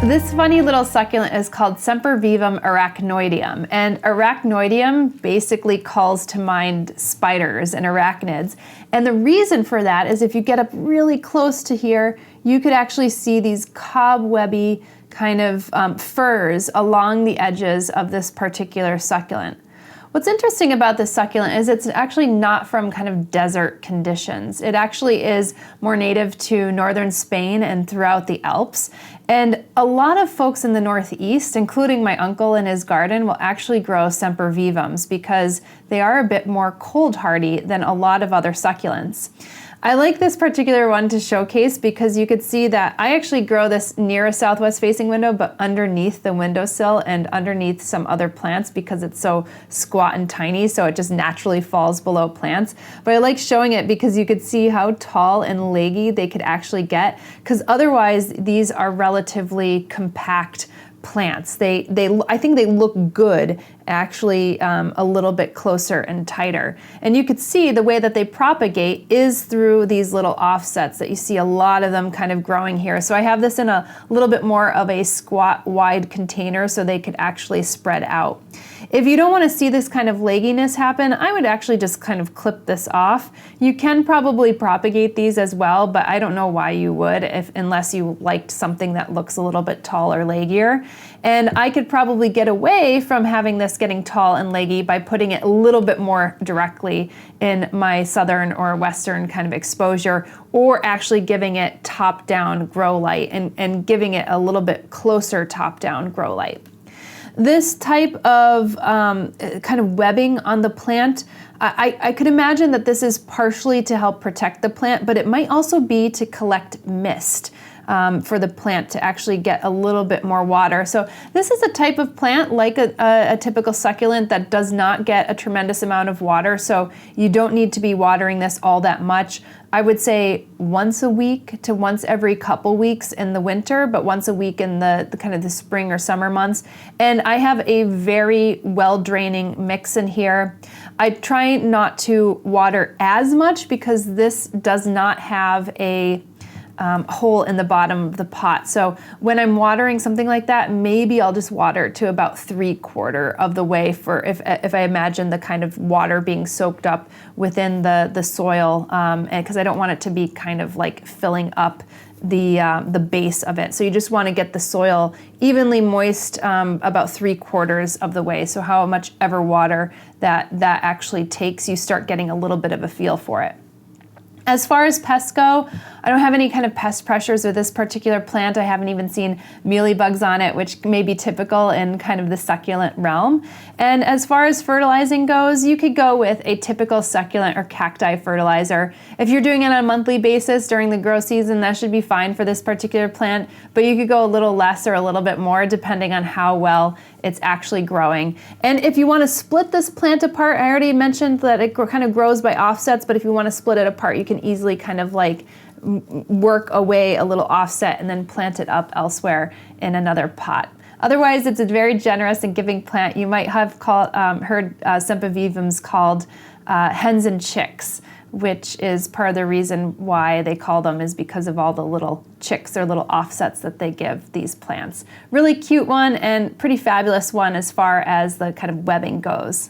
This funny little succulent is called Sempervivum arachnoideum, and arachnoideum basically calls to mind spiders and arachnids. And the reason for that is if you get up really close to here, you could actually see these cobwebby kind of furs along the edges of this particular succulent. What's interesting about this succulent is it's actually not from kind of desert conditions. It actually is more native to northern Spain and throughout the Alps. And a lot of folks in the Northeast, including my uncle in his garden, will actually grow sempervivums because they are a bit more cold hardy than a lot of other succulents. I like this particular one to showcase because you could see that I actually grow this near a southwest facing window, but underneath the windowsill and underneath some other plants because it's so squat and tiny, so it just naturally falls below plants. But I like showing it because you could see how tall and leggy they could actually get, because otherwise these are relatively compact plants. I think they look good actually a little bit closer and tighter. And you could see the way that they propagate is through these little offsets that you see a lot of them kind of growing here. So I have this in a little bit more of a squat wide container so they could actually spread out. If you don't want to see this kind of legginess happen, I would actually just kind of clip this off. You can probably propagate these as well, but I don't know why you would unless you liked something that looks a little bit tall or leggier. And I could probably get away from having this getting tall and leggy by putting it a little bit more directly in my southern or western kind of exposure, or actually giving it top-down grow light and giving it a little bit closer top-down grow light. This type of kind of webbing on the plant, I could imagine that this is partially to help protect the plant, but it might also be to collect mist for the plant to actually get a little bit more water. So this is a type of plant like a typical succulent that does not get a tremendous amount of water, so you don't need to be watering this all that much. I would say once a week to once every couple weeks in the winter, but once a week in the kind of the spring or summer months. And I have a very well draining mix in here. I try not to water as much because this does not have a hole in the bottom of the pot. So when I'm watering something like that, maybe I'll just water to about 3/4 of the way for if I imagine the kind of water being soaked up within the soil, and because I don't want it to be kind of like filling up the base of it. So you just want to get the soil evenly moist about 3/4 of the way. So how much ever water that actually takes, you start getting a little bit of a feel for it. As far as pests go, I don't have any kind of pest pressures with this particular plant. I haven't even seen mealybugs on it, which may be typical in kind of the succulent realm. And as far as fertilizing goes, you could go with a typical succulent or cacti fertilizer. If you're doing it on a monthly basis during the grow season, that should be fine for this particular plant, but you could go a little less or a little bit more depending on how well it's actually growing. And if you want to split this plant apart, I already mentioned that it kind of grows by offsets, but if you want to split it apart, you can easily kind of like work away a little offset and then plant it up elsewhere in another pot. Otherwise, it's a very generous and giving plant. You might have heard sempervivums called hens and chicks, which is part of the reason why they call them is because of all the little chicks or little offsets that they give these plants. Really cute one and pretty fabulous one as far as the kind of webbing goes.